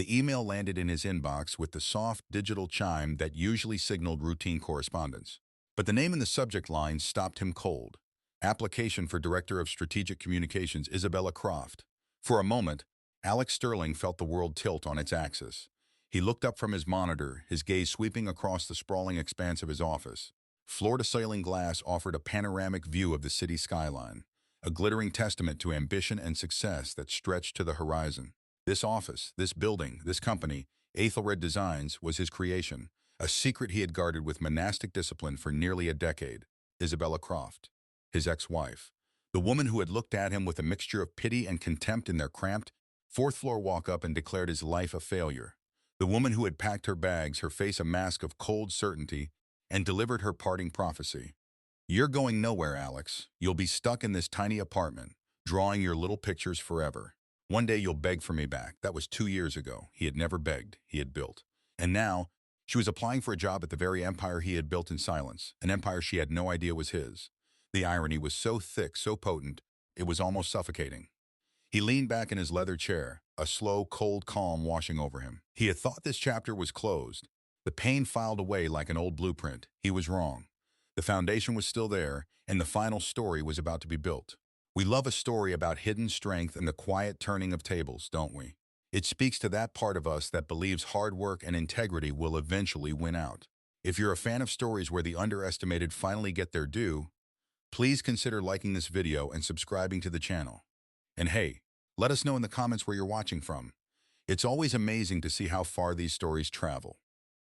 The email landed in his inbox with the soft digital chime that usually signaled routine correspondence. But the name in the subject line stopped him cold. Application for Director of Strategic Communications, Isabella Croft. For a moment, Alex Sterling felt the world tilt on its axis. He looked up from his monitor, his gaze sweeping across the sprawling expanse of his office. Floor-to-ceiling glass offered a panoramic view of the city skyline, a glittering testament to ambition and success that stretched to the horizon. This office, this building, this company, Aethelred Designs, was his creation, a secret he had guarded with monastic discipline for nearly a decade. Isabella Croft, his ex-wife, the woman who had looked at him with a mixture of pity and contempt in their cramped, fourth-floor walk-up and declared his life a failure. The woman who had packed her bags, her face a mask of cold certainty, and delivered her parting prophecy. "You're going nowhere, Alex. You'll be stuck in this tiny apartment, drawing your little pictures forever. One day you'll beg for me back." That was 2 years ago. He had never begged. He had built. And now, she was applying for a job at the very empire he had built in silence, an empire she had no idea was his. The irony was so thick, so potent, it was almost suffocating. He leaned back in his leather chair, a slow, cold calm washing over him. He had thought this chapter was closed. The pain filed away like an old blueprint. He was wrong. The foundation was still there, and the final story was about to be built. We love a story about hidden strength and the quiet turning of tables, don't we? It speaks to that part of us that believes hard work and integrity will eventually win out. If you're a fan of stories where the underestimated finally get their due, please consider liking this video and subscribing to the channel. And hey, let us know in the comments where you're watching from. It's always amazing to see how far these stories travel.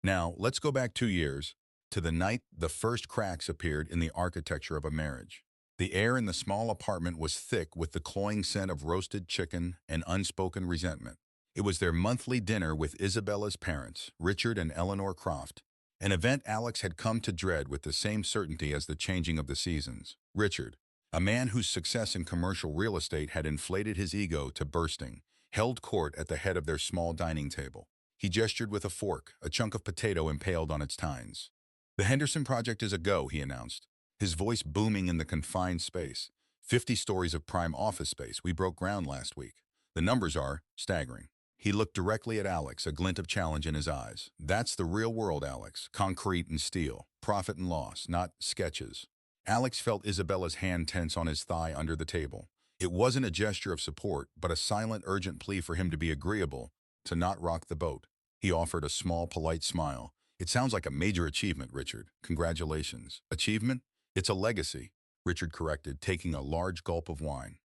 Now, let's go back 2 years, to the night the first cracks appeared in the architecture of a marriage. The air in the small apartment was thick with the cloying scent of roasted chicken and unspoken resentment. It was their monthly dinner with Isabella's parents, Richard and Eleanor Croft, an event Alex had come to dread with the same certainty as the changing of the seasons. Richard, a man whose success in commercial real estate had inflated his ego to bursting, held court at the head of their small dining table. He gestured with a fork, a chunk of potato impaled on its tines. "The Henderson Project is a go," he announced, his voice booming in the confined space. 50 stories of prime office space. We broke ground last week. The numbers are staggering. He looked directly at Alex, a glint of challenge in his eyes. "That's the real world, Alex. Concrete and steel. Profit and loss, not sketches." Alex felt Isabella's hand tense on his thigh under the table. It wasn't a gesture of support, but a silent, urgent plea for him to be agreeable, to not rock the boat. He offered a small, polite smile. "It sounds like a major achievement, Richard. Congratulations." "Achievement? It's a legacy," Richard corrected, taking a large gulp of wine.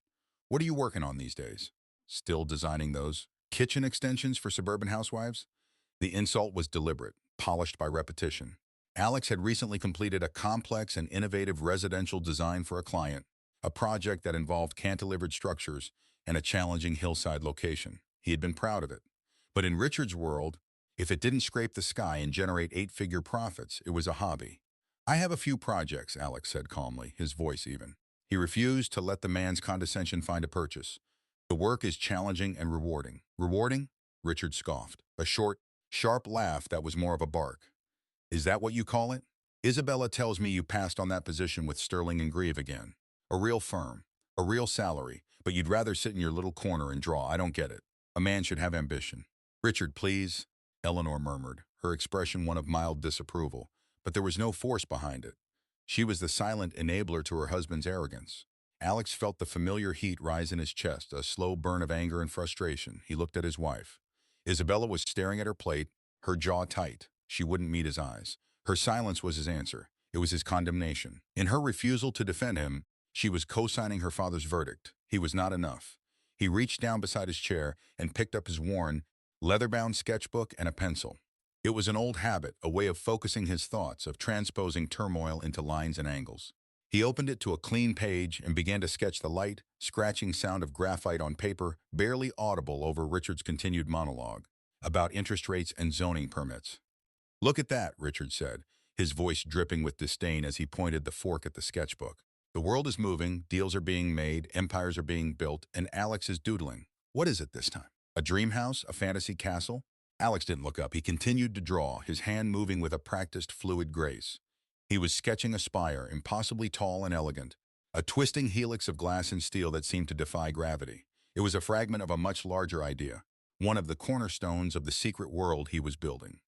"What are you working on these days?" "Still designing those kitchen extensions for suburban housewives?" The insult was deliberate, polished by repetition. Alex had recently completed a complex and innovative residential design for a client, a project that involved cantilevered structures and a challenging hillside location. He had been proud of it. But in Richard's world, if it didn't scrape the sky and generate 8-figure profits, it was a hobby. "I have a few projects," Alex said calmly, his voice even. He refused to let the man's condescension find a purchase. "The work is challenging and rewarding." "Rewarding?" Richard scoffed, a short, sharp laugh that was more of a bark. "Is that what you call it? Isabella tells me you passed on that position with Sterling and Grieve again. A real firm, a real salary, but you'd rather sit in your little corner and draw. I don't get it. A man should have ambition." "Richard, please," Eleanor murmured, her expression one of mild disapproval, but there was no force behind it. She was the silent enabler to her husband's arrogance. Alex felt the familiar heat rise in his chest, a slow burn of anger and frustration. He looked at his wife. Isabella was staring at her plate, her jaw tight. She wouldn't meet his eyes. Her silence was his answer. It was his condemnation. In her refusal to defend him, she was co-signing her father's verdict. He was not enough. He reached down beside his chair and picked up his worn, leather-bound sketchbook and a pencil. It was an old habit, a way of focusing his thoughts, of transposing turmoil into lines and angles. He opened it to a clean page and began to sketch the light, scratching sound of graphite on paper, barely audible over Richard's continued monologue about interest rates and zoning permits. "Look at that," Richard said, his voice dripping with disdain as he pointed the fork at the sketchbook. "The world is moving, deals are being made, empires are being built, and Alex is doodling. What is it this time? A dream house? A fantasy castle?" Alex didn't look up. He continued to draw, his hand moving with a practiced, fluid grace. He was sketching a spire, impossibly tall and elegant, a twisting helix of glass and steel that seemed to defy gravity. It was a fragment of a much larger idea, one of the cornerstones of the secret world he was building.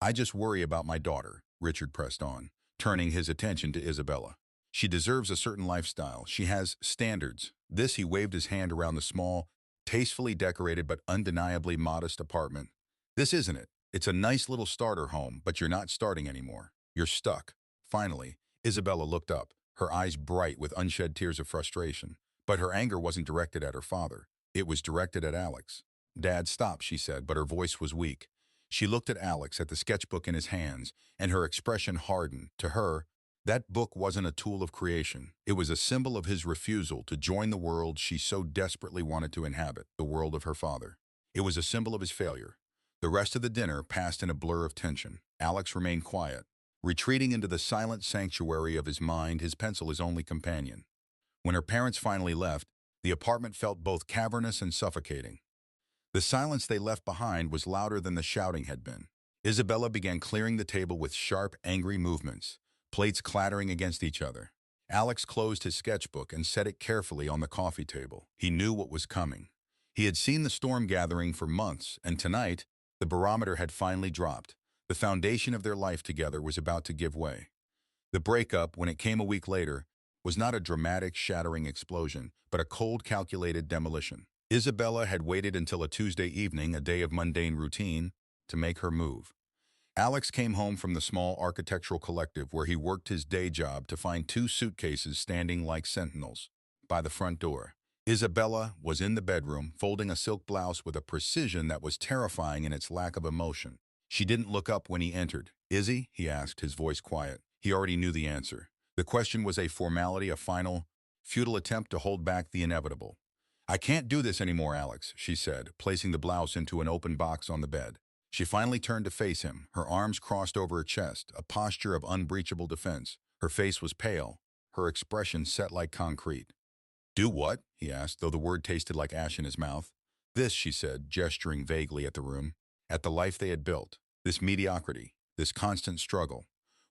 I just worry about my daughter, Richard pressed on, turning his attention to Isabella. She deserves a certain lifestyle. She has standards. This he waved his hand around the small, tastefully decorated but undeniably modest apartment. This isn't it. It's a nice little starter home, but you're not starting anymore. You're stuck. Finally, Isabella looked up, her eyes bright with unshed tears of frustration. But her anger wasn't directed at her father. It was directed at Alex. Dad, stop, she said, but her voice was weak. She looked at Alex, at the sketchbook in his hands, and her expression hardened. To her, that book wasn't a tool of creation. It was a symbol of his refusal to join the world she so desperately wanted to inhabit, the world of her father. It was a symbol of his failure. The rest of the dinner passed in a blur of tension. Alex remained quiet, retreating into the silent sanctuary of his mind, his pencil his only companion. When her parents finally left, the apartment felt both cavernous and suffocating. The silence they left behind was louder than the shouting had been. Isabella began clearing the table with sharp, angry movements, plates clattering against each other. Alex closed his sketchbook and set it carefully on the coffee table. He knew what was coming. He had seen the storm gathering for months, and tonight, the barometer had finally dropped. The foundation of their life together was about to give way. The breakup, when it came a week later, was not a dramatic, shattering explosion, but a cold, calculated demolition. Isabella had waited until a Tuesday evening, a day of mundane routine, to make her move. Alex came home from the small architectural collective where he worked his day job to find two suitcases standing like sentinels by the front door. Isabella was in the bedroom, folding a silk blouse with a precision that was terrifying in its lack of emotion. She didn't look up when he entered. "Izzy?" he asked, his voice quiet. He already knew the answer. The question was a formality, a final, futile attempt to hold back the inevitable. "I can't do this anymore, Alex," she said, placing the blouse into an open box on the bed. She finally turned to face him, her arms crossed over her chest, a posture of unbreachable defense. Her face was pale, her expression set like concrete. "Do what?" he asked, though the word tasted like ash in his mouth. "This," she said, gesturing vaguely at the room, at the life they had built, this mediocrity, this constant struggle,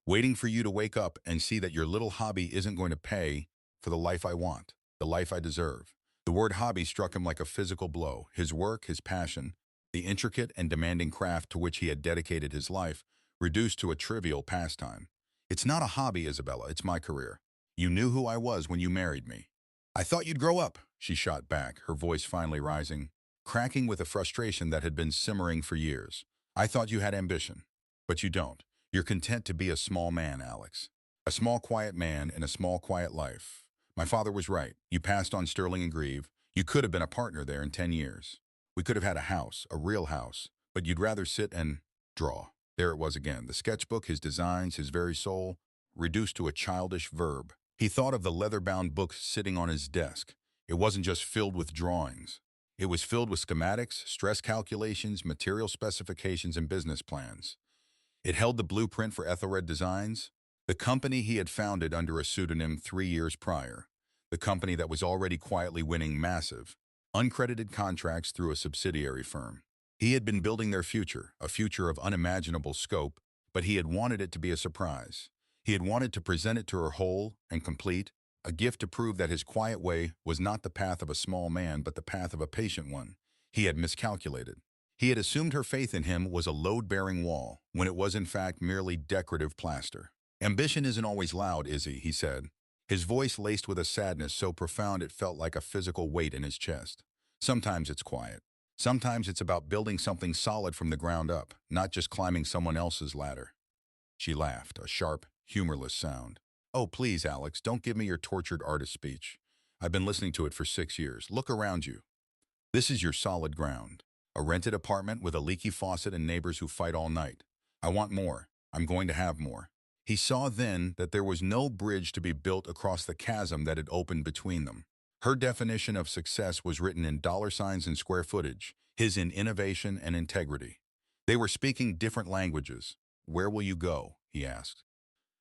waiting for you to wake up and see that your little hobby isn't going to pay for the life I want, the life I deserve." The word hobby struck him like a physical blow. His work, his passion, the intricate and demanding craft to which he had dedicated his life, reduced to a trivial pastime. "It's not a hobby, Isabella, it's my career. You knew who I was when you married me." "I thought you'd grow up," she shot back, her voice finally rising, cracking with a frustration that had been simmering for years. "I thought you had ambition. But you don't. You're content to be a small man, Alex. A small, quiet man in a small, quiet life. My father was right. You passed on Sterling and Grieve. You could have been a partner there in 10 years. We could have had a house, a real house, but you'd rather sit and draw." There it was again, the sketchbook, his designs, his very soul, reduced to a childish verb. He thought of the leather-bound book sitting on his desk. It wasn't just filled with drawings. It was filled with schematics, stress calculations, material specifications, and business plans. It held the blueprint for Ethelred Designs, the company he had founded under a pseudonym 3 years prior, the company that was already quietly winning massive, uncredited contracts through a subsidiary firm. He had been building their future, a future of unimaginable scope, but he had wanted it to be a surprise. He had wanted to present it to her whole and complete, a gift to prove that his quiet way was not the path of a small man, but the path of a patient one. He had miscalculated. He had assumed her faith in him was a load-bearing wall, when it was in fact merely decorative plaster. "Ambition isn't always loud, Izzy," he said, his voice laced with a sadness so profound it felt like a physical weight in his chest. "Sometimes it's quiet. Sometimes it's about building something solid from the ground up, not just climbing someone else's ladder." She laughed, a sharp, humorless sound. "Oh, please, Alex, don't give me your tortured artist speech. I've been listening to it for 6 years. Look around you. This is your solid ground. A rented apartment with a leaky faucet and neighbors who fight all night. I want more. I'm going to have more." He saw then that there was no bridge to be built across the chasm that had opened between them. Her definition of success was written in dollar signs and square footage, his in innovation and integrity. They were speaking different languages. "Where will you go?" he asked.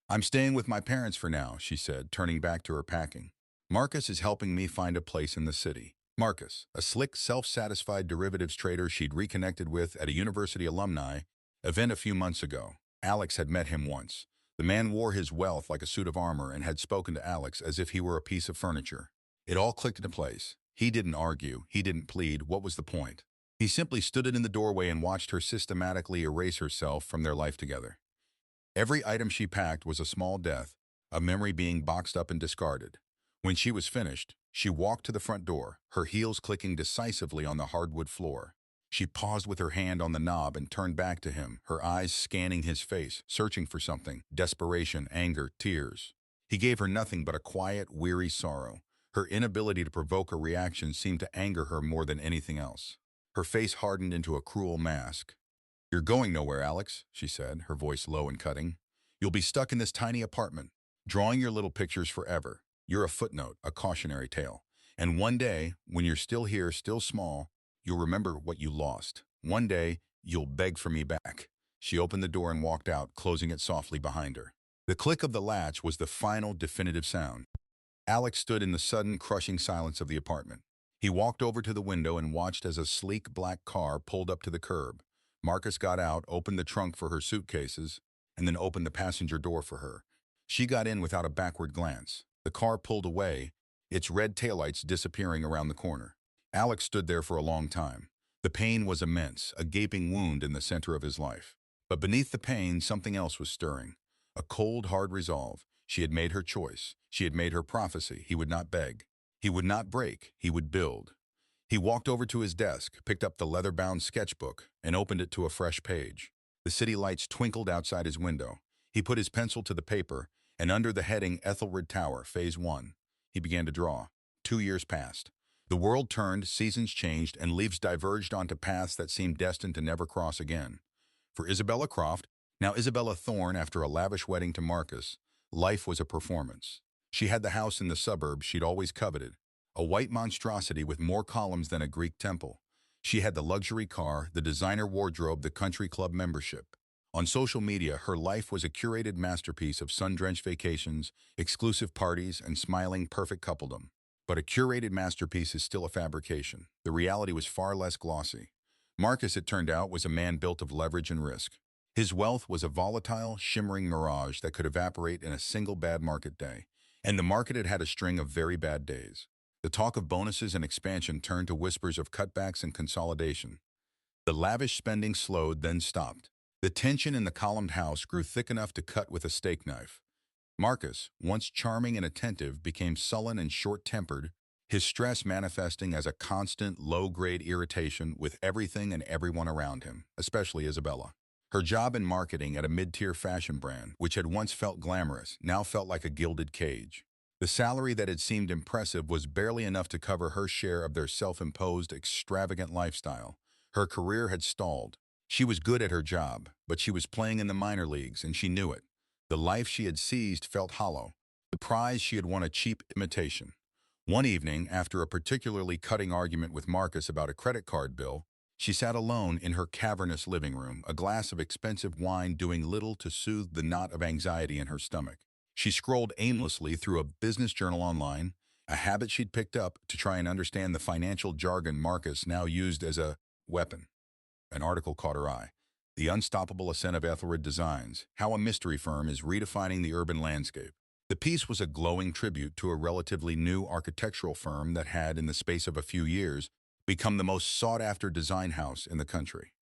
"I'm staying with my parents for now," she said, turning back to her packing. "Marcus is helping me find a place in the city." Marcus, a slick, self-satisfied derivatives trader she'd reconnected with at a university alumni event a few months ago. Alex had met him once. The man wore his wealth like a suit of armor and had spoken to Alex as if he were a piece of furniture. It all clicked into place. He didn't argue. He didn't plead. What was the point? He simply stood in the doorway and watched her systematically erase herself from their life together. Every item she packed was a small death, a memory being boxed up and discarded. When she was finished, she walked to the front door, her heels clicking decisively on the hardwood floor. She paused with her hand on the knob and turned back to him, her eyes scanning his face, searching for something: desperation, anger, tears. He gave her nothing but a quiet, weary sorrow. Her inability to provoke a reaction seemed to anger her more than anything else. Her face hardened into a cruel mask. "You're going nowhere, Alex," she said, her voice low and cutting. "You'll be stuck in this tiny apartment, drawing your little pictures forever. You're a footnote, a cautionary tale. And one day, when you're still here, still small, you'll remember what you lost. One day, you'll beg for me back." She opened the door and walked out, closing it softly behind her. The click of the latch was the final, definitive sound. Alex stood in the sudden, crushing silence of the apartment. He walked over to the window and watched as a sleek black car pulled up to the curb. Marcus got out, opened the trunk for her suitcases, and then opened the passenger door for her. She got in without a backward glance. The car pulled away, its red taillights disappearing around the corner. Alex stood there for a long time. The pain was immense, a gaping wound in the center of his life. But beneath the pain, something else was stirring. A cold, hard resolve. She had made her choice. She had made her prophecy. He would not beg. He would not break. He would build. He walked over to his desk, picked up the leather-bound sketchbook, and opened it to a fresh page. The city lights twinkled outside his window. He put his pencil to the paper, and under the heading Ethelred Tower, Phase 1, he began to draw. 2 years passed. The world turned, seasons changed, and leaves diverged onto paths that seemed destined to never cross again. For Isabella Croft, now Isabella Thorne, after a lavish wedding to Marcus, life was a performance. She had the house in the suburbs she'd always coveted, a white monstrosity with more columns than a Greek temple. She had the luxury car, the designer wardrobe, the country club membership. On social media, her life was a curated masterpiece of sun-drenched vacations, exclusive parties, and smiling, perfect coupledom. But a curated masterpiece is still a fabrication. The reality was far less glossy. Marcus, it turned out, was a man built of leverage and risk. His wealth was a volatile, shimmering mirage that could evaporate in a single bad market day. And the market had had a string of very bad days. The talk of bonuses and expansion turned to whispers of cutbacks and consolidation. The lavish spending slowed, then stopped. The tension in the columned house grew thick enough to cut with a steak knife. Marcus, once charming and attentive, became sullen and short-tempered, his stress manifesting as a constant, low-grade irritation with everything and everyone around him, especially Isabella. Her job in marketing at a mid-tier fashion brand, which had once felt glamorous, now felt like a gilded cage. The salary that had seemed impressive was barely enough to cover her share of their self-imposed, extravagant lifestyle. Her career had stalled. She was good at her job, but she was playing in the minor leagues, and she knew it. The life she had seized felt hollow. The prize she had won a cheap imitation. One evening, after a particularly cutting argument with Marcus about a credit card bill, she sat alone in her cavernous living room, a glass of expensive wine doing little to soothe the knot of anxiety in her stomach. She scrolled aimlessly through a business journal online, a habit she'd picked up to try and understand the financial jargon Marcus now used as a weapon. An article caught her eye. The Unstoppable Ascent of Ethelred Designs, How a Mystery Firm is Redefining the Urban Landscape. The piece was a glowing tribute to a relatively new architectural firm that had, in the space of a few years, become the most sought-after design house in the country.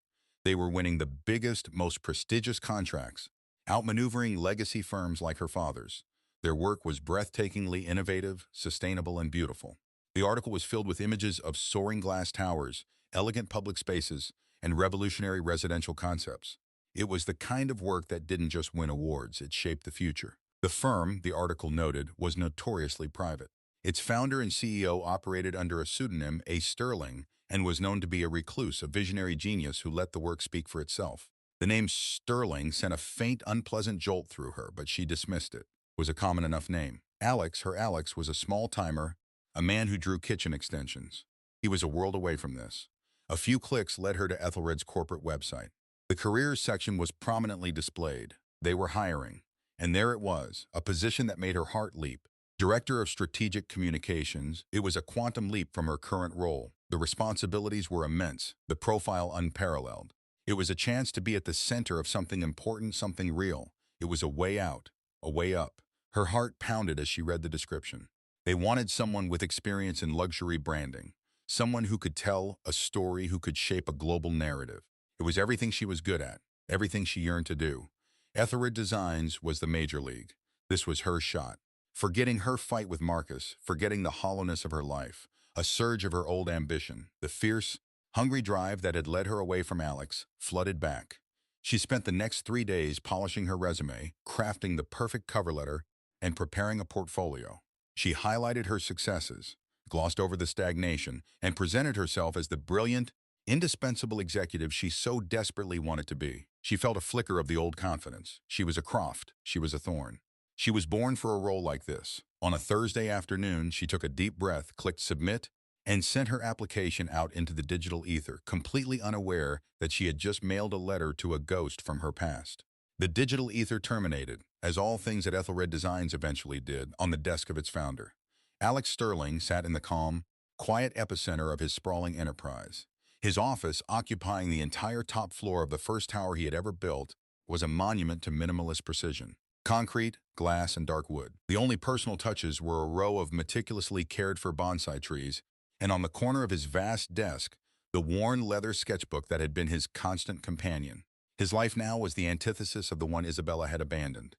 They were winning the biggest, most prestigious contracts, outmaneuvering legacy firms like her father's. Their work was breathtakingly innovative, sustainable, and beautiful. The article was filled with images of soaring glass towers, elegant public spaces, and revolutionary residential concepts. It was the kind of work that didn't just win awards, it shaped the future. The firm, the article noted, was notoriously private. Its founder and CEO operated under a pseudonym, A. Sterling, and was known to be a recluse, a visionary genius who let the work speak for itself. The name Sterling sent a faint, unpleasant jolt through her, but she dismissed it. It was a common enough name. Alex, her Alex, was a small-timer, a man who drew kitchen extensions. He was a world away from this. A few clicks led her to Ethelred's corporate website. The careers section was prominently displayed. They were hiring. And there it was, a position that made her heart leap. Director of Strategic Communications, it was a quantum leap from her current role. The responsibilities were immense, the profile unparalleled. It was a chance to be at the center of something important, something real. It was a way out, a way up. Her heart pounded as she read the description. They wanted someone with experience in luxury branding, someone who could tell a story, who could shape a global narrative. It was everything she was good at, everything she yearned to do. Ethered Designs was the major league. This was her shot. Forgetting her fight with Marcus, forgetting the hollowness of her life, a surge of her old ambition, the fierce, hungry drive that had led her away from Alex, flooded back. She spent the next 3 days polishing her resume, crafting the perfect cover letter, and preparing a portfolio. She highlighted her successes, glossed over the stagnation, and presented herself as the brilliant, indispensable executive she so desperately wanted to be. She felt a flicker of the old confidence. She was a Croft. She was a Thorn. She was born for a role like this. On a Thursday afternoon, she took a deep breath, clicked submit, and sent her application out into the digital ether, completely unaware that she had just mailed a letter to a ghost from her past. The digital ether terminated, as all things at Ethelred Designs eventually did, on the desk of its founder. Alex Sterling sat in the calm, quiet epicenter of his sprawling enterprise. His office, occupying the entire top floor of the first tower he had ever built, was a monument to minimalist precision. Concrete, glass, and dark wood. The only personal touches were a row of meticulously cared-for bonsai trees, and on the corner of his vast desk, the worn leather sketchbook that had been his constant companion. His life now was the antithesis of the one Isabella had abandoned.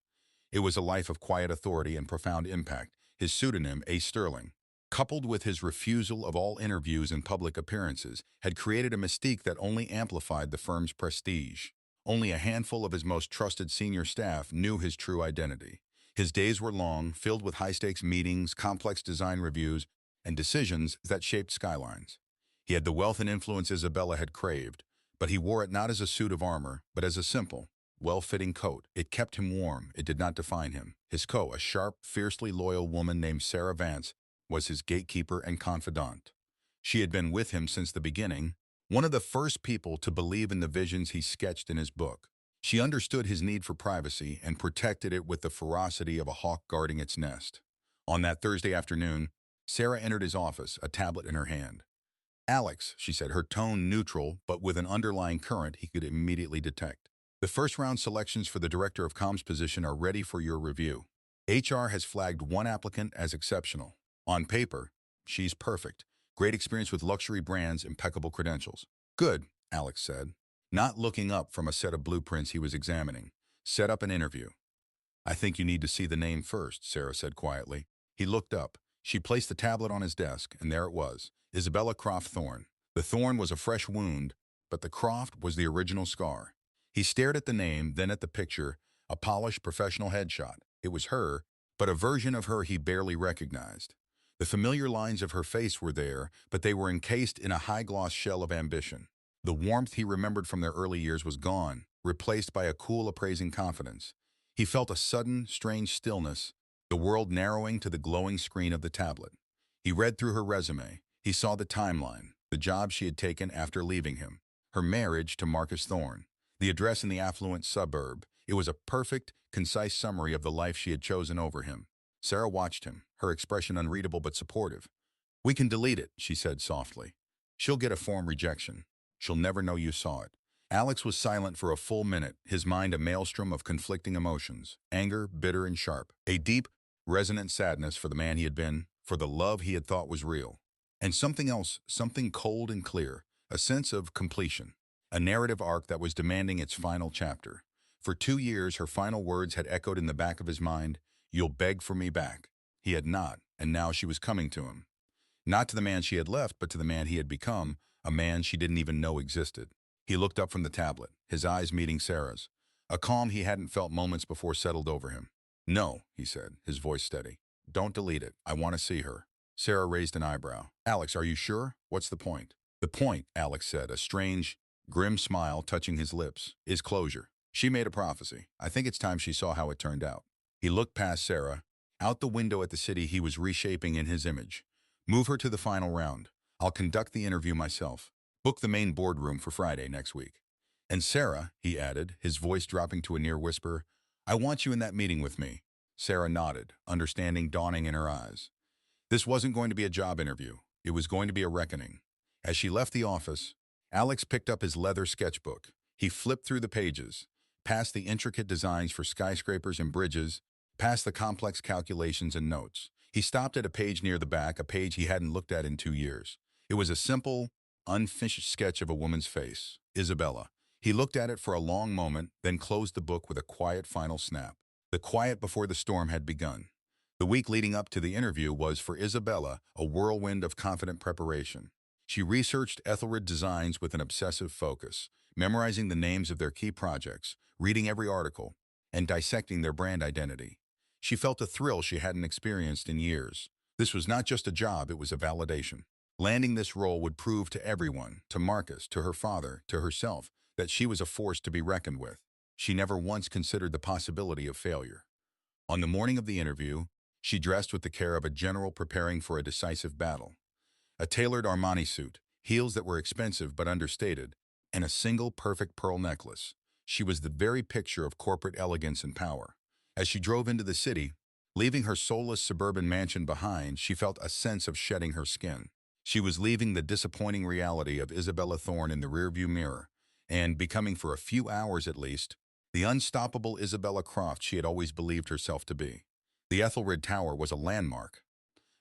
It was a life of quiet authority and profound impact. His pseudonym, A. Sterling, coupled with his refusal of all interviews and public appearances, had created a mystique that only amplified the firm's prestige. Only a handful of his most trusted senior staff knew his true identity. His days were long, filled with high-stakes meetings, complex design reviews, and decisions that shaped skylines. He had the wealth and influence Isabella had craved, but he wore it not as a suit of armor, but as a simple, well-fitting coat. It kept him warm. It did not define him. His a sharp, fiercely loyal woman named Sarah Vance, was his gatekeeper and confidant. She had been with him since the beginning, one of the first people to believe in the visions he sketched in his book. She understood his need for privacy and protected it with the ferocity of a hawk guarding its nest. On that Thursday afternoon, Sarah entered his office, a tablet in her hand. "Alex," she said, her tone neutral, but with an underlying current he could immediately detect. "The first-round selections for the Director of Comms position are ready for your review. HR has flagged one applicant as exceptional. On paper, she's perfect. Great experience with luxury brands, impeccable credentials." "Good," Alex said, not looking up from a set of blueprints he was examining. "Set up an interview." "I think you need to see the name first," Sarah said quietly. He looked up. She placed the tablet on his desk, and there it was, Isabella Croft Thorne. The thorn was a fresh wound, but the Croft was the original scar. He stared at the name, then at the picture, a polished professional headshot. It was her, but a version of her he barely recognized. The familiar lines of her face were there, but they were encased in a high-gloss shell of ambition. The warmth he remembered from their early years was gone, replaced by a cool, appraising confidence. He felt a sudden, strange stillness, the world narrowing to the glowing screen of the tablet. He read through her resume. He saw the timeline, the job she had taken after leaving him, her marriage to Marcus Thorne, the address in the affluent suburb. It was a perfect, concise summary of the life she had chosen over him. Sarah watched him, her expression unreadable but supportive. "We can delete it," she said softly. "She'll get a form rejection. She'll never know you saw it." Alex was silent for a full minute, his mind a maelstrom of conflicting emotions, anger, bitter and sharp, a deep, resonant sadness for the man he had been, for the love he had thought was real, and something else, something cold and clear, a sense of completion, a narrative arc that was demanding its final chapter. For 2 years, her final words had echoed in the back of his mind, "You'll beg for me back." He had not, and now she was coming to him. Not to the man she had left, but to the man he had become, a man she didn't even know existed. He looked up from the tablet, his eyes meeting Sarah's. A calm he hadn't felt moments before settled over him. "No," he said, his voice steady. "Don't delete it. I want to see her." Sarah raised an eyebrow. "Alex, are you sure? What's the point?" "The point," Alex said, a strange, grim smile touching his lips, "is closure. She made a prophecy. I think it's time she saw how it turned out." He looked past Sarah, out the window at the city he was reshaping in his image. "Move her to the final round. I'll conduct the interview myself. Book the main boardroom for Friday next week. And Sarah," he added, his voice dropping to a near whisper, "I want you in that meeting with me." Sarah nodded, understanding dawning in her eyes. This wasn't going to be a job interview. It was going to be a reckoning. As she left the office, Alex picked up his leather sketchbook. He flipped through the pages, past the intricate designs for skyscrapers and bridges, past the complex calculations and notes. He stopped at a page near the back, a page he hadn't looked at in 2 years. It was a simple, unfinished sketch of a woman's face, Isabella. He looked at it for a long moment, then closed the book with a quiet final snap. The quiet before the storm had begun. The week leading up to the interview was, for Isabella, a whirlwind of confident preparation. She researched Ethelred designs with an obsessive focus, memorizing the names of their key projects, reading every article, and dissecting their brand identity. She felt a thrill she hadn't experienced in years. This was not just a job, it was a validation. Landing this role would prove to everyone, to Marcus, to her father, to herself, that she was a force to be reckoned with. She never once considered the possibility of failure. On the morning of the interview, she dressed with the care of a general preparing for a decisive battle. A tailored Armani suit, heels that were expensive but understated, and a single perfect pearl necklace. She was the very picture of corporate elegance and power. As she drove into the city, leaving her soulless suburban mansion behind, she felt a sense of shedding her skin. She was leaving the disappointing reality of Isabella Thorne in the rearview mirror, and becoming, for a few hours at least, the unstoppable Isabella Croft she had always believed herself to be. The Ethelred Tower was a landmark,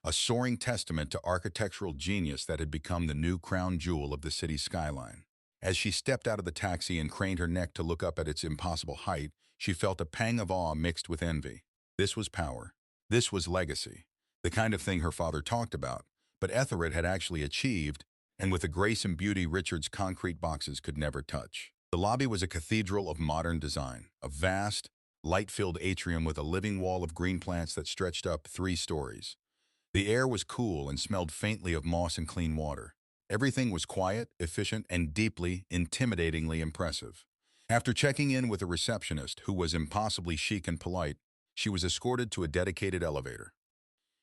a soaring testament to architectural genius that had become the new crown jewel of the city's skyline. As she stepped out of the taxi and craned her neck to look up at its impossible height, she felt a pang of awe mixed with envy. This was power. This was legacy. The kind of thing her father talked about, but Ethelred had actually achieved, and with a grace and beauty Richard's concrete boxes could never touch. The lobby was a cathedral of modern design, a vast, light-filled atrium with a living wall of green plants that stretched up 3 stories. The air was cool and smelled faintly of moss and clean water. Everything was quiet, efficient, and deeply, intimidatingly impressive. After checking in with a receptionist who was impossibly chic and polite, she was escorted to a dedicated elevator.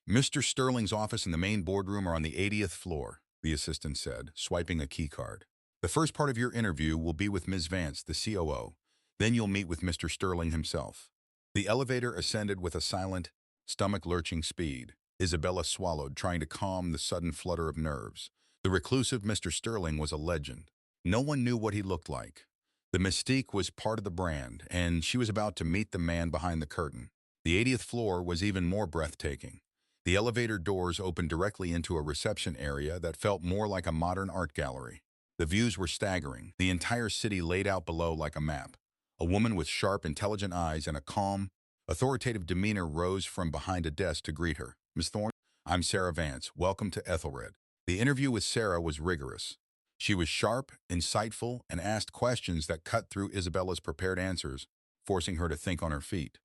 "Mr. Sterling's office and the main boardroom are on the 80th floor," the assistant said, swiping a key card. "The first part of your interview will be with Ms. Vance, the COO. Then you'll meet with Mr. Sterling himself." The elevator ascended with a silent, stomach-lurching speed. Isabella swallowed, trying to calm the sudden flutter of nerves. The reclusive Mr. Sterling was a legend. No one knew what he looked like. The mystique was part of the brand, and she was about to meet the man behind the curtain. The 80th floor was even more breathtaking. The elevator doors opened directly into a reception area that felt more like a modern art gallery. The views were staggering, the entire city laid out below like a map. A woman with sharp, intelligent eyes and a calm, authoritative demeanor rose from behind a desk to greet her. "Miss Thorne, I'm Sarah Vance. Welcome to Ethelred." The interview with Sarah was rigorous. She was sharp, insightful, and asked questions that cut through Isabella's prepared answers, forcing her to think on her feet.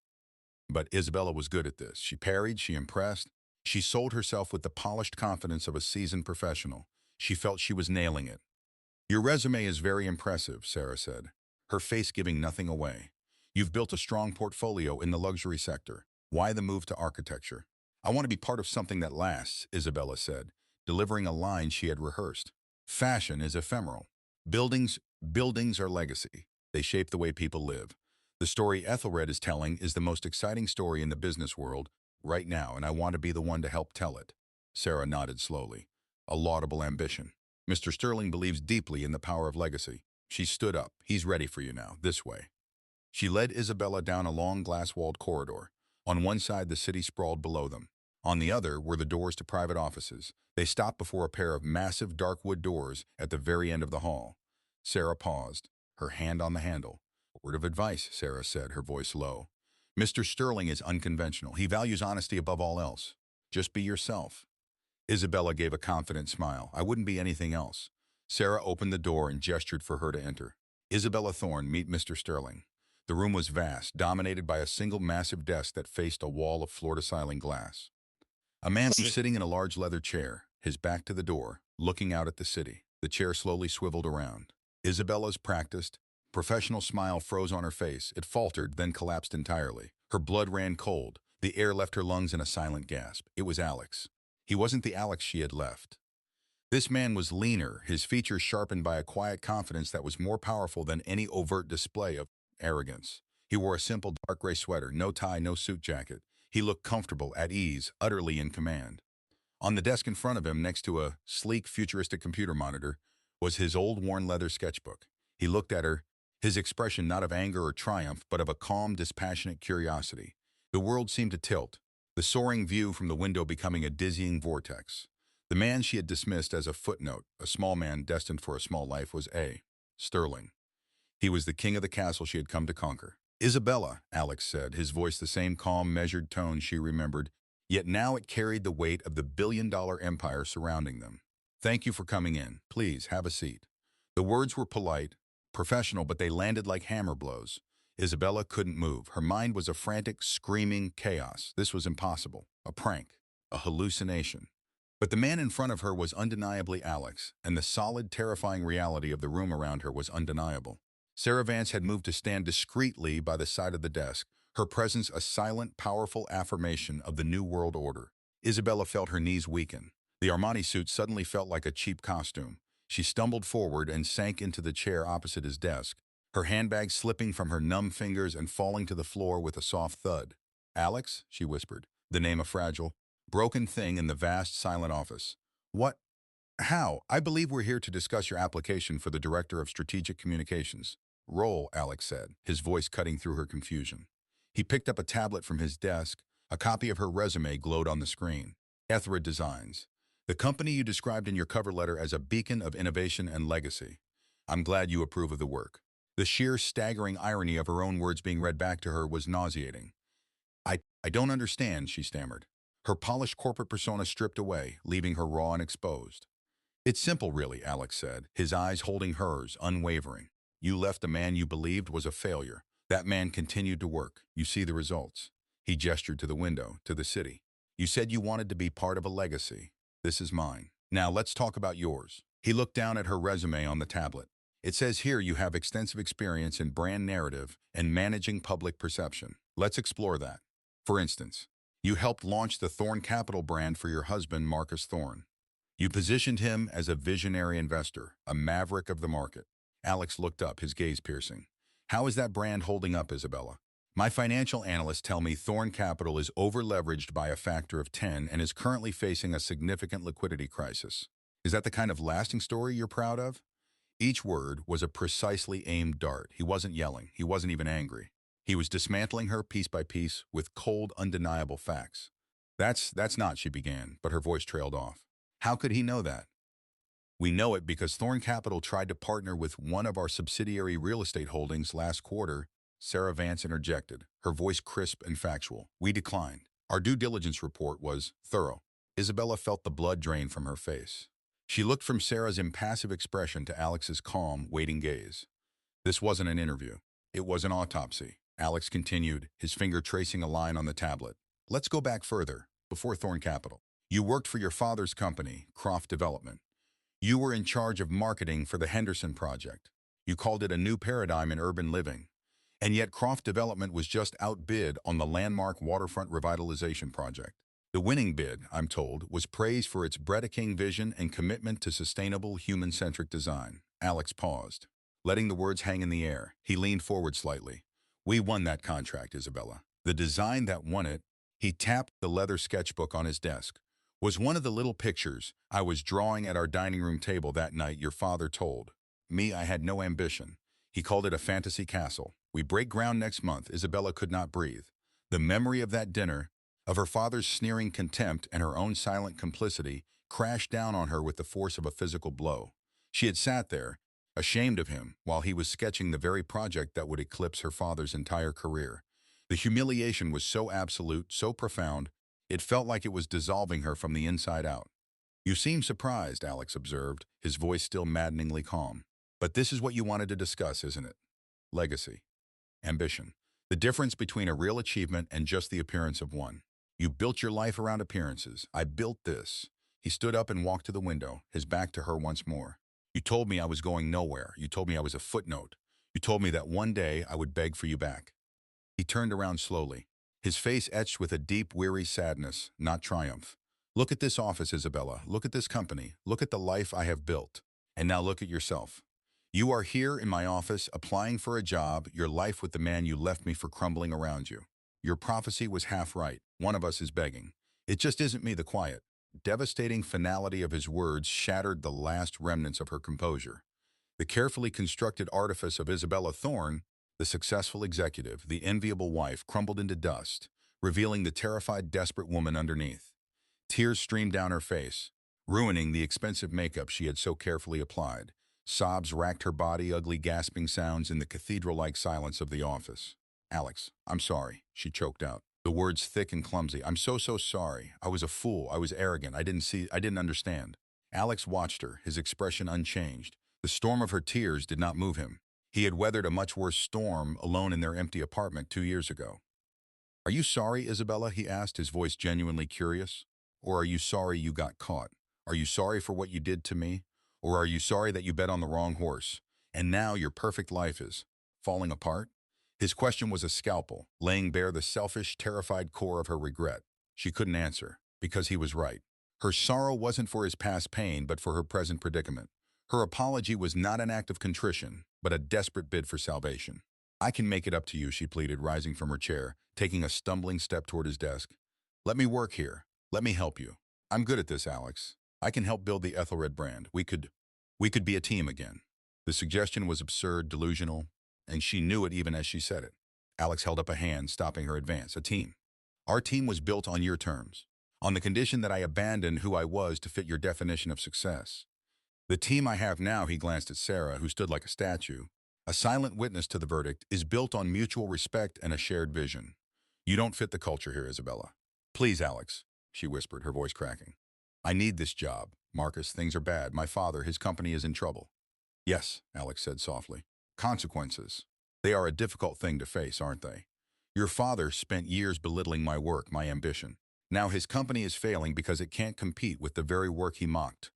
But Isabella was good at this. She parried, she impressed. She sold herself with the polished confidence of a seasoned professional. She felt she was nailing it. "Your resume is very impressive," Sarah said, her face giving nothing away. "You've built a strong portfolio in the luxury sector. Why the move to architecture?" "I want to be part of something that lasts," Isabella said, delivering a line she had rehearsed. "Fashion is ephemeral. Buildings are legacy. They shape the way people live. The story Ethelred is telling is the most exciting story in the business world right now, and I want to be the one to help tell it." Sarah nodded slowly. "A laudable ambition. Mr. Sterling believes deeply in the power of legacy." She stood up. "He's ready for you now, this way." She led Isabella down a long glass-walled corridor. On one side, the city sprawled below them. On the other were the doors to private offices. They stopped before a pair of massive dark wood doors at the very end of the hall. Sarah paused, her hand on the handle. "A word of advice," Sarah said, her voice low. "Mr. Sterling is unconventional. He values honesty above all else. Just be yourself." Isabella gave a confident smile. "I wouldn't be anything else." Sarah opened the door and gestured for her to enter. "Isabella Thorne, meet Mr. Sterling." The room was vast, dominated by a single massive desk that faced a wall of floor-to-ceiling glass. A man was sitting in a large leather chair, his back to the door, looking out at the city. The chair slowly swiveled around. Isabella's practiced, professional smile froze on her face. It faltered, then collapsed entirely. Her blood ran cold. The air left her lungs in a silent gasp. It was Alex. He wasn't the Alex she had left. This man was leaner, his features sharpened by a quiet confidence that was more powerful than any overt display of arrogance. He wore a simple dark gray sweater, no tie, no suit jacket. He looked comfortable, at ease, utterly in command. On the desk in front of him, next to a sleek, futuristic computer monitor, was his old worn leather sketchbook. He looked at her, his expression not of anger or triumph, but of a calm, dispassionate curiosity. The world seemed to tilt, the soaring view from the window becoming a dizzying vortex. The man she had dismissed as a footnote, a small man destined for a small life, was A. Sterling. He was the king of the castle she had come to conquer. "Isabella," Alex said, his voice the same calm, measured tone she remembered, yet now it carried the weight of the billion-dollar empire surrounding them. "Thank you for coming in. Please, have a seat." The words were polite, professional, but they landed like hammer blows. Isabella couldn't move. Her mind was a frantic, screaming chaos. This was impossible. A prank. A hallucination. But the man in front of her was undeniably Alex, and the solid, terrifying reality of the room around her was undeniable. Sarah Vance had moved to stand discreetly by the side of the desk, her presence a silent, powerful affirmation of the New World Order. Isabella felt her knees weaken. The Armani suit suddenly felt like a cheap costume. She stumbled forward and sank into the chair opposite his desk, her handbag slipping from her numb fingers and falling to the floor with a soft thud. "Alex," she whispered, the name a fragile, broken thing in the vast, silent office. "What? How? I believe we're here to discuss your application for the Director of Strategic Communications." "Roll," Alex said, his voice cutting through her confusion. He picked up a tablet from his desk. A copy of her resume glowed on the screen. "Ethra Designs. The company you described in your cover letter as a beacon of innovation and legacy. I'm glad you approve of the work." The sheer, staggering irony of her own words being read back to her was nauseating. I don't understand," she stammered, her polished corporate persona stripped away, leaving her raw and exposed. "It's simple, really," Alex said, his eyes holding hers, unwavering. "You left a man you believed was a failure. That man continued to work. You see the results." He gestured to the window, to the city. "You said you wanted to be part of a legacy. This is mine. Now let's talk about yours." He looked down at her resume on the tablet. "It says here you have extensive experience in brand narrative and managing public perception. Let's explore that. For instance, you helped launch the Thorn Capital brand for your husband, Marcus Thorn. You positioned him as a visionary investor, a maverick of the market." Alex looked up, his gaze piercing. "How is that brand holding up, Isabella?" "My financial analysts tell me Thorn Capital is over-leveraged by a factor of 10 and is currently facing a significant liquidity crisis. Is that the kind of lasting story you're proud of?" Each word was a precisely aimed dart. He wasn't yelling. He wasn't even angry. He was dismantling her piece by piece with cold, undeniable facts. That's not," she began, but her voice trailed off. "How could he know that?" "We know it because Thorn Capital tried to partner with one of our subsidiary real estate holdings last quarter," Sarah Vance interjected, her voice crisp and factual. "We declined. Our due diligence report was thorough." Isabella felt the blood drain from her face. She looked from Sarah's impassive expression to Alex's calm, waiting gaze. "This wasn't an interview. It was an autopsy," Alex continued, his finger tracing a line on the tablet. "Let's go back further, before Thorn Capital. You worked for your father's company, Croft Development. You were in charge of marketing for the Henderson Project. You called it a new paradigm in urban living. And yet Croft Development was just outbid on the landmark waterfront revitalization project. The winning bid, I'm told, was praised for its breathtaking vision and commitment to sustainable, human-centric design." Alex paused, letting the words hang in the air. He leaned forward slightly. "We won that contract, Isabella. The design that won it," he tapped the leather sketchbook on his desk, "was one of the little pictures I was drawing at our dining room table that night your father told me I had no ambition. He called it a fantasy castle. We break ground next month." Isabella could not breathe. The memory of that dinner, of her father's sneering contempt and her own silent complicity, crashed down on her with the force of a physical blow. She had sat there, ashamed of him, while he was sketching the very project that would eclipse her father's entire career. The humiliation was so absolute, so profound, it felt like it was dissolving her from the inside out. "You seem surprised," Alex observed, his voice still maddeningly calm. "But this is what you wanted to discuss, isn't it? Legacy. Ambition. The difference between a real achievement and just the appearance of one. You built your life around appearances. I built this." He stood up and walked to the window, his back to her once more. "You told me I was going nowhere. You told me I was a footnote. You told me that one day I would beg for you back." He turned around slowly, his face etched with a deep, weary sadness, not triumph. "Look at this office, Isabella. Look at this company. Look at the life I have built. And now look at yourself. You are here in my office, applying for a job, your life with the man you left me for crumbling around you. Your prophecy was half right. One of us is begging. It just isn't me." The quiet, devastating finality of his words shattered the last remnants of her composure. The carefully constructed artifice of Isabella Thorn, the successful executive, the enviable wife, crumbled into dust, revealing the terrified, desperate woman underneath. Tears streamed down her face. ruining the expensive makeup she had so carefully applied. Sobs racked her body, ugly gasping sounds in the cathedral-like silence of the office. "Alex, I'm sorry," she choked out, the words thick and clumsy. "I'm so sorry. I was a fool. I was arrogant. I didn't understand." Alex watched her, his expression unchanged. The storm of her tears did not move him. He had weathered a much worse storm alone in their empty apartment 2 years ago. "Are you sorry, Isabella?" he asked, his voice genuinely curious. "Or are you sorry you got caught? Are you sorry for what you did to me? Or are you sorry that you bet on the wrong horse, and now your perfect life is falling apart?" His question was a scalpel, laying bare the selfish, terrified core of her regret. She couldn't answer, because he was right. Her sorrow wasn't for his past pain, but for her present predicament. Her apology was not an act of contrition, but a desperate bid for salvation. "I can make it up to you," she pleaded, rising from her chair, taking a stumbling step toward his desk. "Let me work here. Let me help you. I'm good at this, Alex. I can help build the Ethelred brand. We could be a team again." The suggestion was absurd, delusional, and she knew it even as she said it. Alex held up a hand, stopping her advance. "A team. Our team was built on your terms, on the condition that I abandoned who I was to fit your definition of success. The team I have now," he glanced at Sarah, who stood like a statue, a silent witness to the verdict, "is built on mutual respect and a shared vision. You don't fit the culture here, Isabella." "Please, Alex," she whispered, her voice cracking. "I need this job. Marcus, things are bad. My father, his company is in trouble." "Yes," Alex said softly. "Consequences. They are a difficult thing to face, aren't they? Your father spent years belittling my work, my ambition. Now his company is failing because it can't compete with the very work he mocked.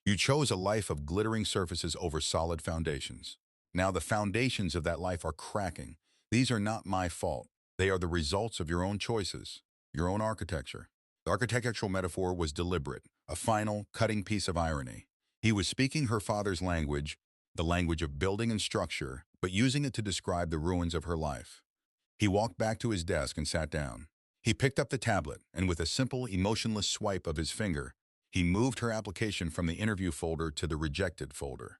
You chose a life of glittering surfaces over solid foundations. Now the foundations of that life are cracking. These are not my fault. They are the results of your own choices, your own architecture." The architectural metaphor was deliberate, a final, cutting piece of irony. He was speaking her father's language, the language of building and structure, but using it to describe the ruins of her life. He walked back to his desk and sat down. He picked up the tablet, and with a simple, emotionless swipe of his finger, he moved her application from the interview folder to the rejected folder.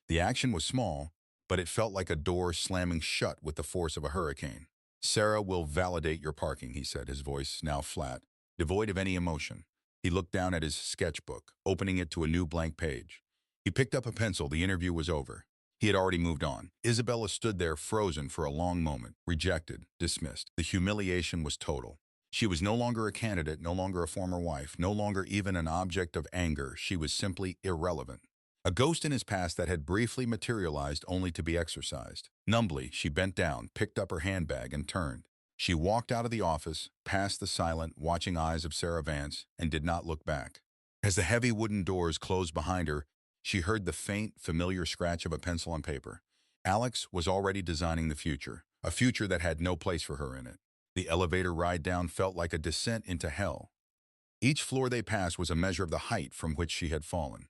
The action was small, but it felt like a door slamming shut with the force of a hurricane. "Sarah will validate your parking," he said, his voice now flat, devoid of any emotion. He looked down at his sketchbook, opening it to a new blank page. He picked up a pencil. The interview was over. He had already moved on. Isabella stood there frozen for a long moment, rejected, dismissed. The humiliation was total. She was no longer a candidate, no longer a former wife, no longer even an object of anger. She was simply irrelevant. A ghost in his past that had briefly materialized only to be exorcised. Numbly, she bent down, picked up her handbag, and turned. She walked out of the office, past the silent, watching eyes of Sarah Vance, and did not look back. As the heavy wooden doors closed behind her, she heard the faint, familiar scratch of a pencil on paper. Alex was already designing the future, a future that had no place for her in it. The elevator ride down felt like a descent into hell. Each floor they passed was a measure of the height from which she had fallen.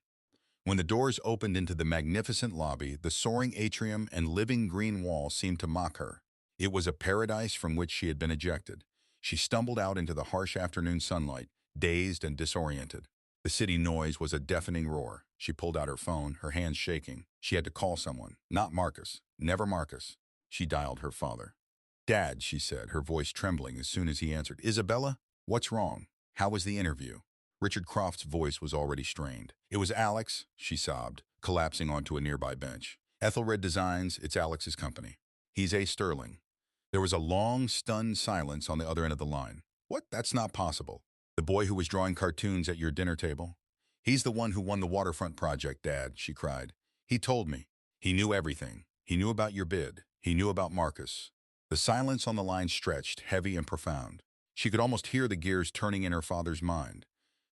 When the doors opened into the magnificent lobby, the soaring atrium and living green wall seemed to mock her. It was a paradise from which she had been ejected. She stumbled out into the harsh afternoon sunlight, dazed and disoriented. The city noise was a deafening roar. She pulled out her phone, her hands shaking. She had to call someone. Not Marcus. Never Marcus. She dialed her father. "Dad," she said, her voice trembling as soon as he answered. "Isabella? What's wrong? How was the interview?" Richard Croft's voice was already strained. "It was Alex," she sobbed, collapsing onto a nearby bench. "Ethelred Designs, it's Alex's company. He's A. Sterling." There was a long, stunned silence on the other end of the line. "What? That's not possible. The boy who was drawing cartoons at your dinner table?" "He's the one who won the waterfront project, Dad," she cried. "He told me. He knew everything. He knew about your bid. He knew about Marcus." The silence on the line stretched, heavy and profound. She could almost hear the gears turning in her father's mind.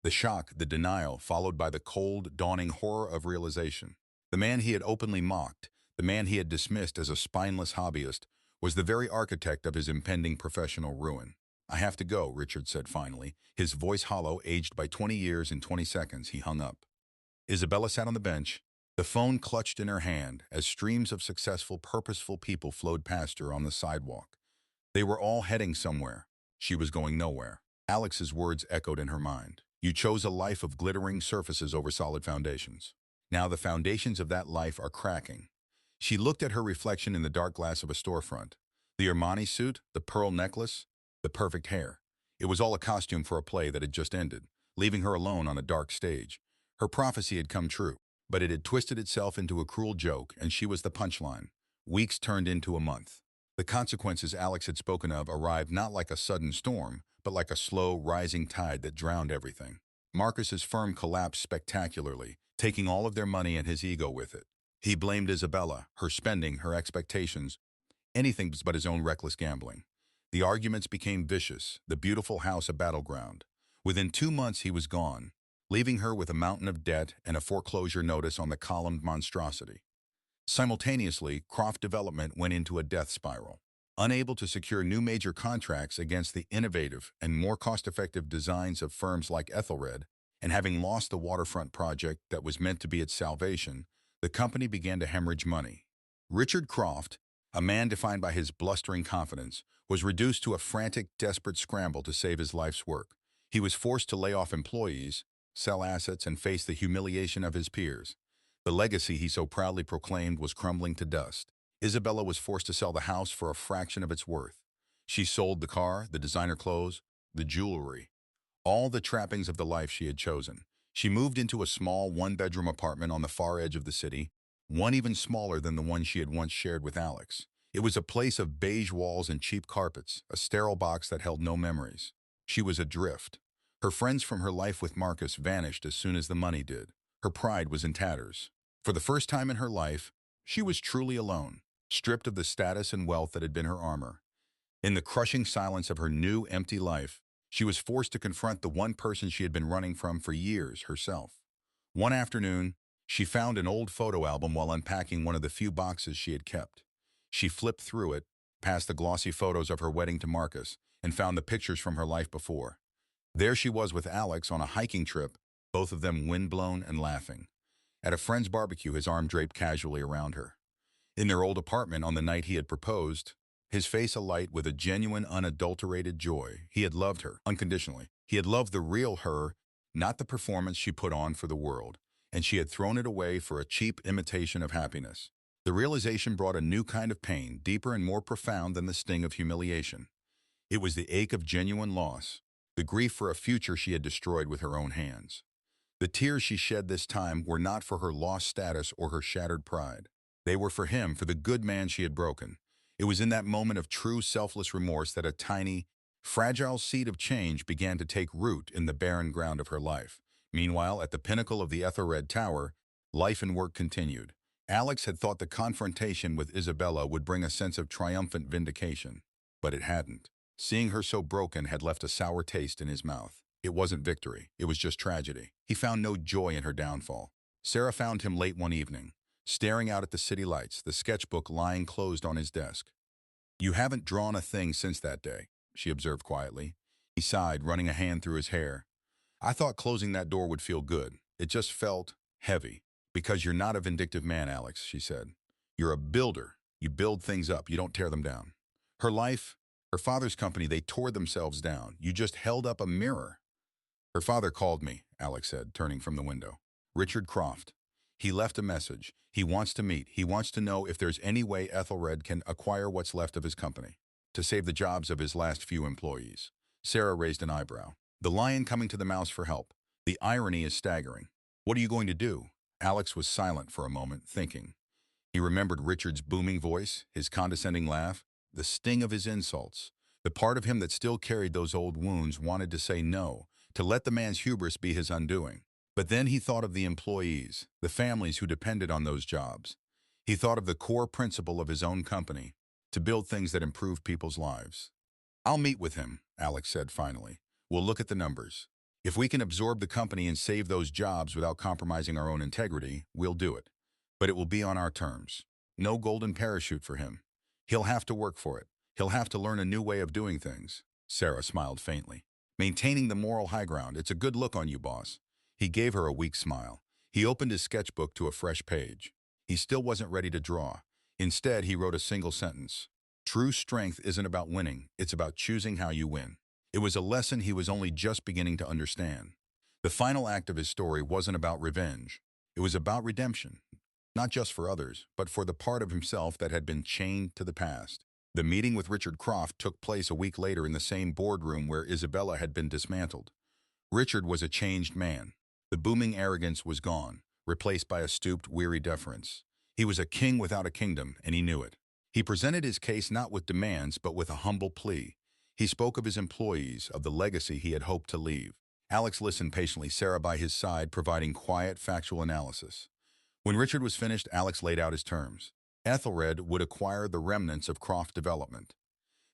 The shock, the denial, followed by the cold, dawning horror of realization. The man he had openly mocked, the man he had dismissed as a spineless hobbyist, was the very architect of his impending professional ruin. "I have to go," Richard said finally, his voice hollow, aged by 20 years and 20 seconds. He hung up. Isabella sat on the bench, the phone clutched in her hand, as streams of successful, purposeful people flowed past her on the sidewalk. They were all heading somewhere. She was going nowhere. Alex's words echoed in her mind. "You chose a life of glittering surfaces over solid foundations. Now the foundations of that life are cracking." She looked at her reflection in the dark glass of a storefront. The Armani suit, the pearl necklace, the perfect hair. It was all a costume for a play that had just ended, leaving her alone on a dark stage. Her prophecy had come true, but it had twisted itself into a cruel joke, and she was the punchline. Weeks turned into a month. The consequences Alex had spoken of arrived not like a sudden storm, but like a slow, rising tide that drowned everything. Marcus's firm collapsed spectacularly, taking all of their money and his ego with it. He blamed Isabella, her spending, her expectations, anything but his own reckless gambling. The arguments became vicious, the beautiful house a battleground. Within 2 months he was gone, leaving her with a mountain of debt and a foreclosure notice on the columned monstrosity. Simultaneously, Croft Development went into a death spiral. Unable to secure new major contracts against the innovative and more cost-effective designs of firms like Ethelred, and having lost the waterfront project that was meant to be its salvation, the company began to hemorrhage money. Richard Croft, a man defined by his blustering confidence, was reduced to a frantic, desperate scramble to save his life's work. He was forced to lay off employees, sell assets, and face the humiliation of his peers. The legacy he so proudly proclaimed was crumbling to dust. Isabella was forced to sell the house for a fraction of its worth. She sold the car, the designer clothes, the jewelry, all the trappings of the life she had chosen. She moved into a small one-bedroom apartment on the far edge of the city, one even smaller than the one she had once shared with Alex. It was a place of beige walls and cheap carpets, a sterile box that held no memories. She was adrift. Her friends from her life with Marcus vanished as soon as the money did. Her pride was in tatters. For the first time in her life, she was truly alone, stripped of the status and wealth that had been her armor. In the crushing silence of her new, empty life, she was forced to confront the one person she had been running from for years, herself. One afternoon, she found an old photo album while unpacking one of the few boxes she had kept. She flipped through it, past the glossy photos of her wedding to Marcus, and found the pictures from her life before. There she was with Alex on a hiking trip, both of them windblown and laughing. At a friend's barbecue, his arm draped casually around her. In their old apartment on the night he had proposed, his face alight with a genuine, unadulterated joy. He had loved her, unconditionally. He had loved the real her, not the performance she put on for the world, and she had thrown it away for a cheap imitation of happiness. The realization brought a new kind of pain, deeper and more profound than the sting of humiliation. It was the ache of genuine loss, the grief for a future she had destroyed with her own hands. The tears she shed this time were not for her lost status or her shattered pride. They were for him, for the good man she had broken. It was in that moment of true selfless remorse that a tiny, fragile seed of change began to take root in the barren ground of her life. Meanwhile, at the pinnacle of the Ethelred Tower, life and work continued. Alex had thought the confrontation with Isabella would bring a sense of triumphant vindication, but it hadn't. Seeing her so broken had left a sour taste in his mouth. It wasn't victory, it was just tragedy. He found no joy in her downfall. Sarah found him late one evening, staring out at the city lights, the sketchbook lying closed on his desk. "You haven't drawn a thing since that day," she observed quietly. He sighed, running a hand through his hair. "I thought closing that door would feel good. It just felt heavy." "Because you're not a vindictive man, Alex," she said. "You're a builder. You build things up, you don't tear them down." Her life, her father's company, they tore themselves down. You just held up a mirror. "Her father called me," Alex said, turning from the window. "Richard Croft. He left a message. He wants to meet. He wants to know if there's any way Ethelred can acquire what's left of his company, to save the jobs of his last few employees." Sarah raised an eyebrow. The lion coming to the mouse for help. The irony is staggering. "What are you going to do?" Alex was silent for a moment, thinking. He remembered Richard's booming voice, his condescending laugh, the sting of his insults. The part of him that still carried those old wounds wanted to say no, to let the man's hubris be his undoing. But then he thought of the employees, the families who depended on those jobs. He thought of the core principle of his own company, to build things that improve people's lives. "I'll meet with him," Alex said finally. "We'll look at the numbers. If we can absorb the company and save those jobs without compromising our own integrity, we'll do it. But it will be on our terms. No golden parachute for him. He'll have to work for it. He'll have to learn a new way of doing things." Sarah smiled faintly. "Maintaining the moral high ground. It's a good look on you, boss." He gave her a weak smile. He opened his sketchbook to a fresh page. He still wasn't ready to draw. Instead, he wrote a single sentence. "True strength isn't about winning. It's about choosing how you win." It was a lesson he was only just beginning to understand. The final act of his story wasn't about revenge. It was about redemption. Not just for others, but for the part of himself that had been chained to the past. The meeting with Richard Croft took place a week later in the same boardroom where Isabella had been dismantled. Richard was a changed man. The booming arrogance was gone, replaced by a stooped, weary deference. He was a king without a kingdom, and he knew it. He presented his case not with demands, but with a humble plea. He spoke of his employees, of the legacy he had hoped to leave. Alex listened patiently, Sarah by his side, providing quiet, factual analysis. When Richard was finished, Alex laid out his terms. Ethelred would acquire the remnants of Croft Development.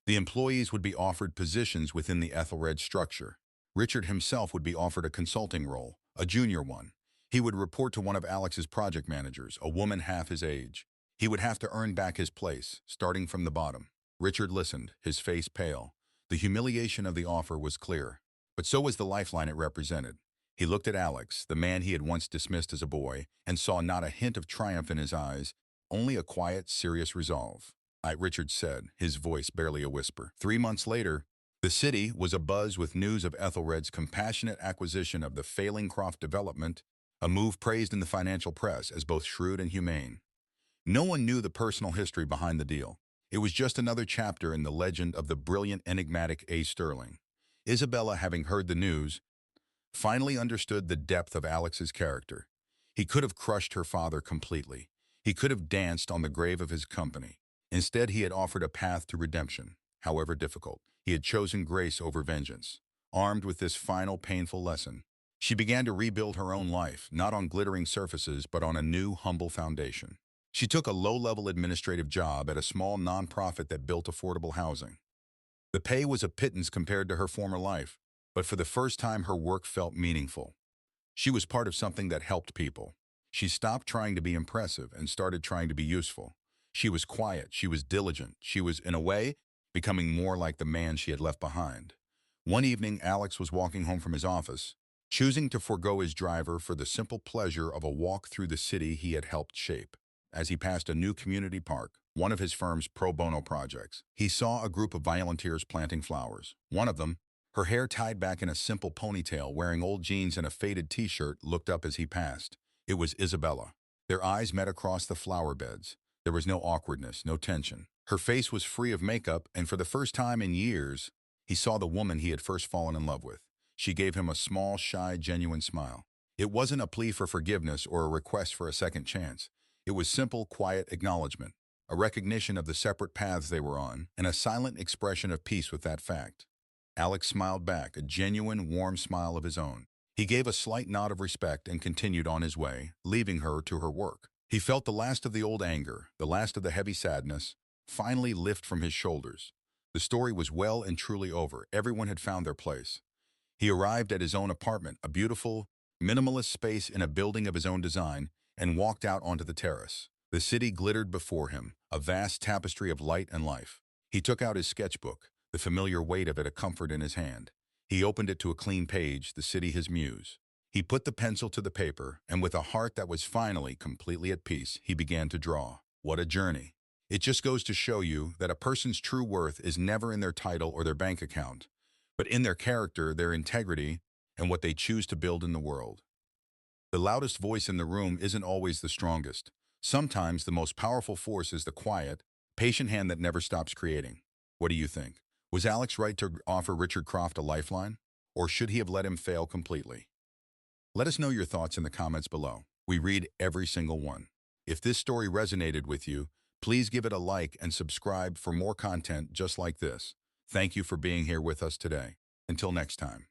The employees would be offered positions within the Ethelred structure. Richard himself would be offered a consulting role, a junior one. He would report to one of Alex's project managers, a woman half his age. He would have to earn back his place, starting from the bottom. Richard listened, his face pale. The humiliation of the offer was clear, but so was the lifeline it represented. He looked at Alex, the man he had once dismissed as a boy, and saw not a hint of triumph in his eyes, only a quiet, serious resolve. Richard said, his voice barely a whisper. 3 months later, the city was abuzz with news of Ethelred's compassionate acquisition of the failing Croft Development, a move praised in the financial press as both shrewd and humane. No one knew the personal history behind the deal. It was just another chapter in the legend of the brilliant, enigmatic A. Sterling. Isabella, having heard the news, finally understood the depth of Alex's character. He could have crushed her father completely. He could have danced on the grave of his company. Instead, he had offered a path to redemption, however difficult. He had chosen grace over vengeance. Armed with this final painful lesson, she began to rebuild her own life, not on glittering surfaces, but on a new, humble foundation. She took a low-level administrative job at a small nonprofit that built affordable housing. The pay was a pittance compared to her former life, but for the first time her work felt meaningful. She was part of something that helped people. She stopped trying to be impressive and started trying to be useful. She was quiet, she was diligent, she was, in a way, becoming more like the man she had left behind. One evening, Alex was walking home from his office, choosing to forego his driver for the simple pleasure of a walk through the city he had helped shape. As he passed a new community park, one of his firm's pro bono projects, he saw a group of volunteers planting flowers. One of them, her hair tied back in a simple ponytail, wearing old jeans and a faded t-shirt, looked up as he passed. It was Isabella. Their eyes met across the flower beds. There was no awkwardness, no tension. Her face was free of makeup, and for the first time in years, he saw the woman he had first fallen in love with. She gave him a small, shy, genuine smile. It wasn't a plea for forgiveness or a request for a second chance. It was simple, quiet acknowledgement, a recognition of the separate paths they were on, and a silent expression of peace with that fact. Alex smiled back, a genuine, warm smile of his own. He gave a slight nod of respect and continued on his way, leaving her to her work. He felt the last of the old anger, the last of the heavy sadness, finally lift from his shoulders. The story was well and truly over. Everyone had found their place. He arrived at his own apartment, a beautiful, minimalist space in a building of his own design, and walked out onto the terrace. The city glittered before him, a vast tapestry of light and life. He took out his sketchbook, the familiar weight of it a comfort in his hand. He opened it to a clean page, the city his muse. He put the pencil to the paper, and with a heart that was finally completely at peace, he began to draw. What a journey. It just goes to show you that a person's true worth is never in their title or their bank account, but in their character, their integrity, and what they choose to build in the world. The loudest voice in the room isn't always the strongest. Sometimes the most powerful force is the quiet, patient hand that never stops creating. What do you think? Was Alex right to offer Richard Croft a lifeline? Or should he have let him fail completely? Let us know your thoughts in the comments below. We read every single one. If this story resonated with you, please give it a like and subscribe for more content just like this. Thank you for being here with us today. Until next time.